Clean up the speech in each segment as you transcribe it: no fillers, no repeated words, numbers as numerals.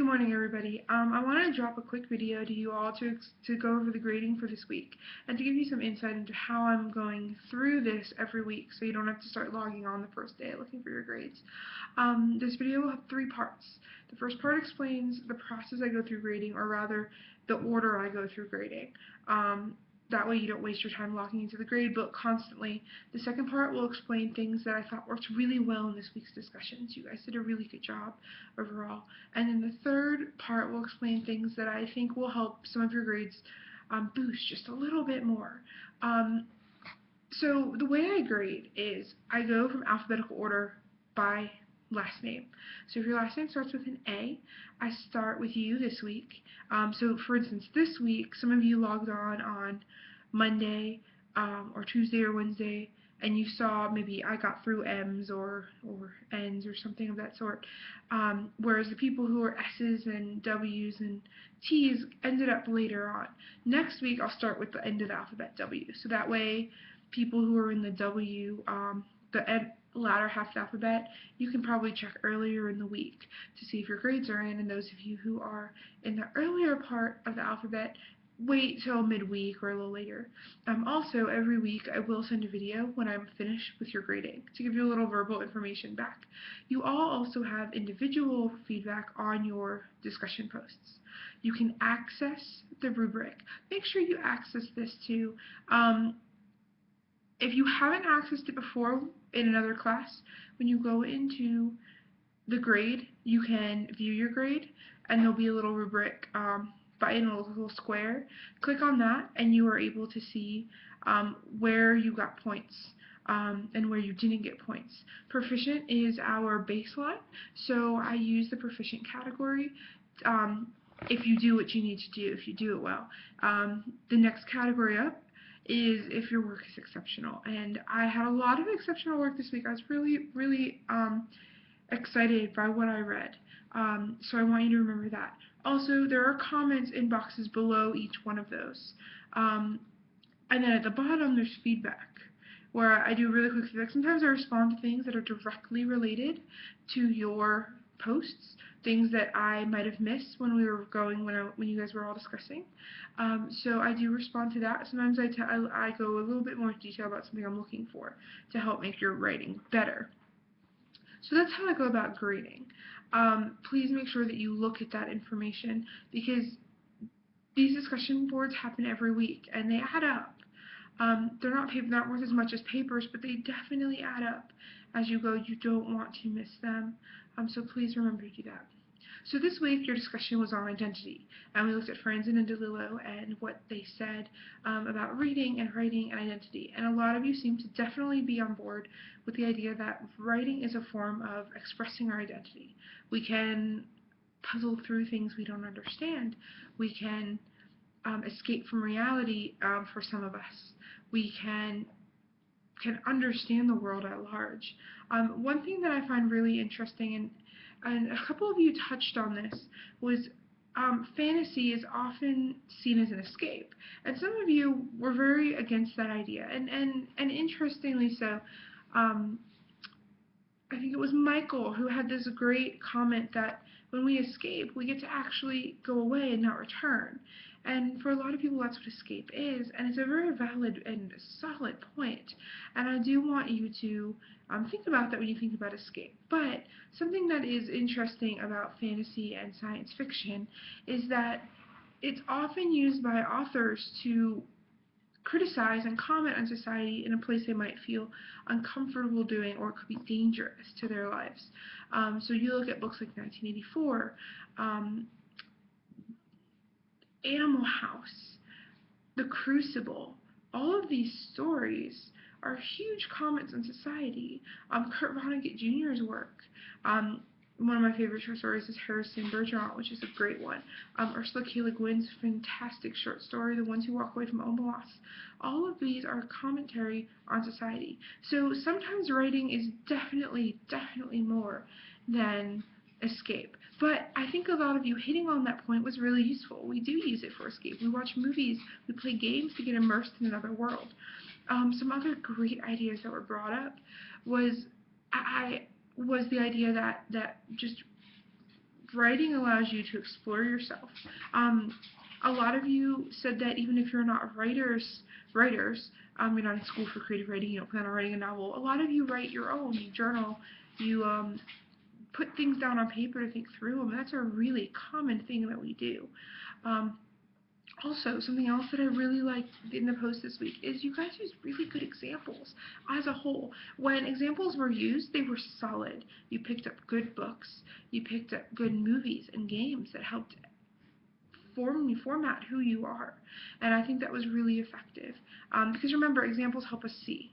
Good morning, everybody. I want to drop a quick video to you all to go over the grading for this week and to give you some insight into how I'm going through this every week so you don't have to start logging on the first day looking for your grades. This video will have 3 parts. The first part explains the process I go through grading, or rather, the order I go through grading. That way you don't waste your time logging into the grade book constantly. The second part will explain things that I thought worked really well in this week's discussions. You guys did a really good job overall. And then the third part will explain things that I think will help some of your grades boost just a little bit more. So the way I grade is I go from alphabetical order by last name. So if your last name starts with an A, I start with you this week. So for instance, this week, some of you logged on Monday or Tuesday or Wednesday, and you saw maybe I got through M's or N's or something of that sort, whereas the people who are S's and W's and T's ended up later on. Next week, I'll start with the end of the alphabet W, so that way people who are in the W, the latter half of the alphabet, you can probably check earlier in the week to see if your grades are in, and those of you who are in the earlier part of the alphabet, wait till midweek or a little later. Also, every week I will send a video when I'm finished with your grading to give you a little verbal information back. You all also have individual feedback on your discussion posts. You can access the rubric. Make sure you access this too. If you haven't accessed it before in another class, when you go into the grade, you can view your grade, and there'll be a little rubric in a little square. Click on that, and you are able to see where you got points and where you didn't get points. Proficient is our baseline, so I use the proficient category. If you do what you need to do, if you do it well. The next category up is if your work is exceptional, and I had a lot of exceptional work this week. I was really excited by what I read, so I want you to remember that. Also, there are comments in boxes below each one of those, and then at the bottom there's feedback, where I do really quick feedback. Sometimes I respond to things that are directly related to your posts, things that I might have missed when we were when you guys were all discussing. So I do respond to that. Sometimes I go a little bit more detail about something I'm looking for to help make your writing better. So that's how I go about grading. Please make sure that you look at that information, because these discussion boards happen every week and they add up. They're not worth as much as papers, but they definitely add up as you go. You don't want to miss them, so please remember to do that. So this week your discussion was on identity, and we looked at Franzen and DeLillo and what they said about reading and writing and identity. And a lot of you seem to definitely be on board with the idea that writing is a form of expressing our identity. We can puzzle through things we don't understand. We can escape from reality for some of us. We can understand the world at large. One thing that I find really interesting, and a couple of you touched on this, was fantasy is often seen as an escape, and some of you were very against that idea, and interestingly so. I think it was Michael who had this great comment that when we escape, we get to actually go away and not return. And for a lot of people, that's what escape is, and it's a very valid and solid point. And I do want you to think about that when you think about escape. But something that is interesting about fantasy and science fiction is that it's often used by authors to criticize and comment on society in a place they might feel uncomfortable doing, or it could be dangerous to their lives. So you look at books like 1984, Animal House, The Crucible. All of these stories are huge comments on society. Kurt Vonnegut Jr.'s work. One of my favorite short stories is Harrison Bergeron, which is a great one. Ursula K. Le Guin's fantastic short story, The Ones Who Walk Away from Omelas. All of these are commentary on society. So sometimes writing is definitely more than escape. But I think a lot of you hitting on that point was really useful. We do use it for escape. We watch movies, we play games to get immersed in another world. Some other great ideas that were brought up was the idea that just writing allows you to explore yourself. A lot of you said that even if you're not writers, you're not in school for creative writing, you don't plan on writing a novel. A lot of you write your own, you journal, you put things down on paper to think through them. That's a really common thing that we do. Also, something else that I really liked in the post this week is you guys used really good examples as a whole. When examples were used, they were solid. You picked up good books. You picked up good movies and games that helped format who you are. And I think that was really effective. Because remember, examples help us see.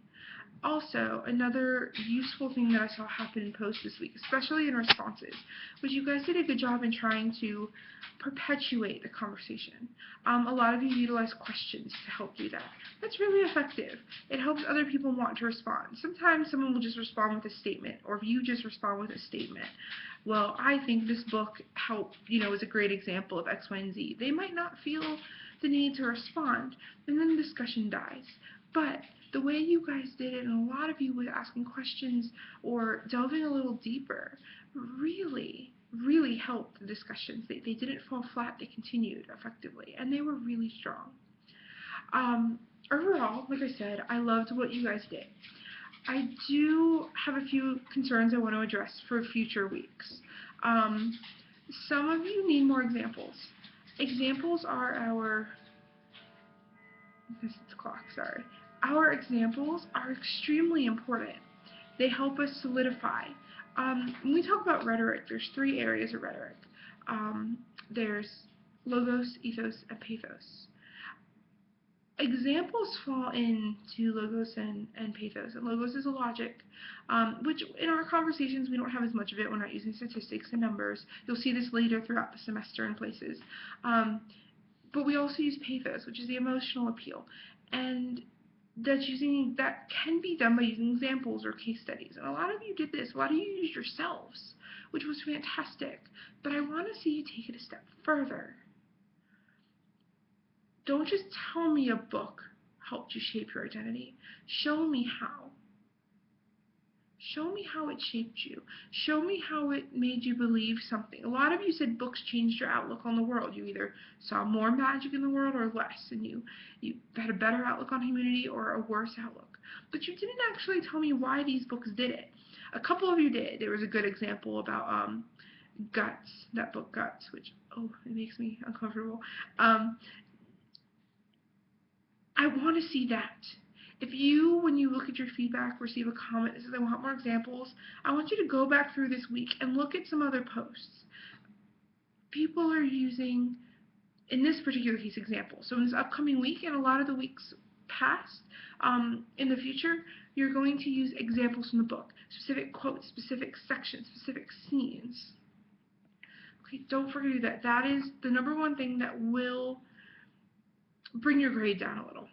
Also, another useful thing that I saw happen in posts this week, especially in responses, was you guys did a good job in trying to perpetuate the conversation. A lot of you utilize questions to help do that. That's really effective. It helps other people want to respond. Sometimes someone will just respond with a statement, or if you just respond with a statement. Well, I think this book is a great example of X, Y, and Z. They might not feel the need to respond, and then the discussion dies. But the way you guys did it, and a lot of you with asking questions or delving a little deeper, really, really helped the discussions. They didn't fall flat, they continued effectively, and they were really strong. Overall, like I said, I loved what you guys did. I do have a few concerns I want to address for future weeks. Some of you need more examples. Examples are our examples are extremely important. They help us solidify. When we talk about rhetoric, there's 3 areas of rhetoric. There's logos, ethos, and pathos. Examples fall into logos and pathos. And logos is a logic, which in our conversations we don't have as much of it. We're not using statistics and numbers. You'll see this later throughout the semester in places. But we also use pathos, which is the emotional appeal. And that can be done by using examples or case studies. And a lot of you did this. A lot of you used yourselves, which was fantastic. But I want to see you take it a step further. Don't just tell me a book helped you shape your identity. Show me how. Show me how it shaped you. Show me how it made you believe something. A lot of you said books changed your outlook on the world. You either saw more magic in the world or less, and you had a better outlook on humanity or a worse outlook. But you didn't actually tell me why these books did it. A couple of you did. There was a good example about Guts, that book Guts, which, it makes me uncomfortable. I want to see that. If you, when you look at your feedback, receive a comment that says, I want more examples, I want you to go back through this week and look at some other posts. People are using, in this particular case, examples. So in this upcoming week and a lot of the weeks past, in the future, you're going to use examples from the book. Specific quotes, specific sections, specific scenes. Okay, don't forget to do that. That is the #1 thing that will bring your grade down a little.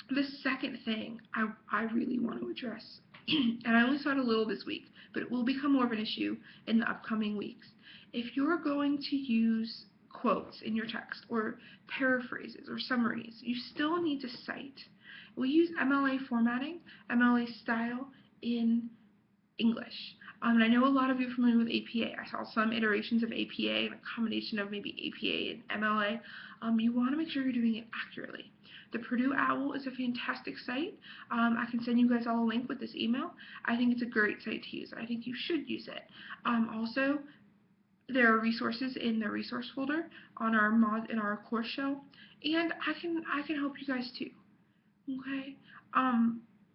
The second thing I really want to address, and I only saw it a little this week, but it will become more of an issue in the upcoming weeks. If you're going to use quotes in your text or paraphrases or summaries, you still need to cite. We use MLA formatting, MLA style in English. And I know a lot of you are familiar with APA. I saw some iterations of APA and a combination of maybe APA and MLA. You want to make sure you're doing it accurately. The Purdue OWL is a fantastic site. I can send you guys all a link with this email. I think it's a great site to use. I think you should use it. Also, there are resources in the resource folder on our course shell, and I can help you guys too. Okay.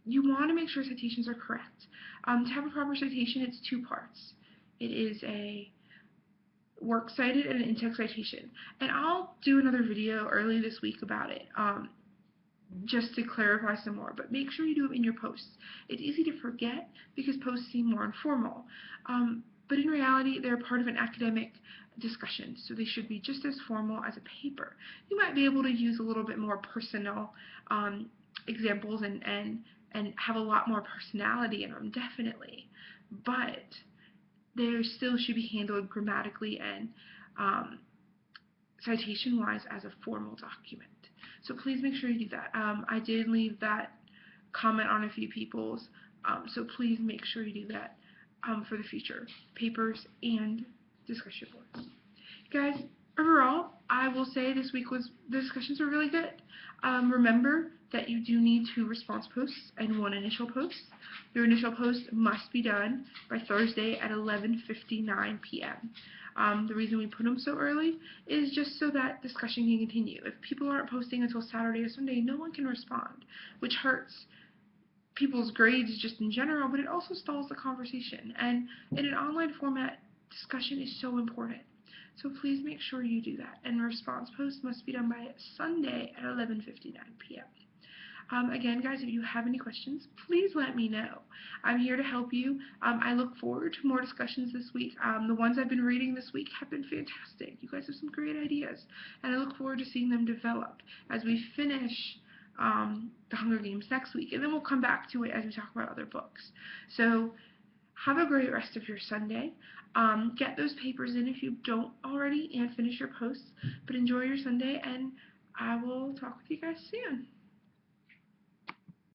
You want to make sure citations are correct. To have a proper citation, it's 2 parts. It is a works cited and an in-text citation. And I'll do another video early this week about it, just to clarify some more. But make sure you do them in your posts. It's easy to forget because posts seem more informal. But in reality, they're part of an academic discussion, so they should be just as formal as a paper. You might be able to use a little bit more personal examples and have a lot more personality in them, definitely. But they still should be handled grammatically and citation-wise as a formal document. So please make sure you do that. I did leave that comment on a few people's, so please make sure you do that for the future papers and discussion boards. Guys, overall, I will say this week the discussions were really good. Remember that you do need 2 response posts and 1 initial post. Your initial post must be done by Thursday at 11:59 p.m. The reason we put them so early is just so that discussion can continue. If people aren't posting until Saturday or Sunday, no one can respond, which hurts people's grades just in general, but it also stalls the conversation. And in an online format, discussion is so important. So please make sure you do that. And response posts must be done by Sunday at 11:59 p.m. Again, guys, if you have any questions, please let me know. I'm here to help you. I look forward to more discussions this week. The ones I've been reading this week have been fantastic. You guys have some great ideas, and I look forward to seeing them developed as we finish the Hunger Games next week, and then we'll come back to it as we talk about other books. So have a great rest of your Sunday. Get those papers in if you don't already, and finish your posts. But enjoy your Sunday, and I will talk with you guys soon.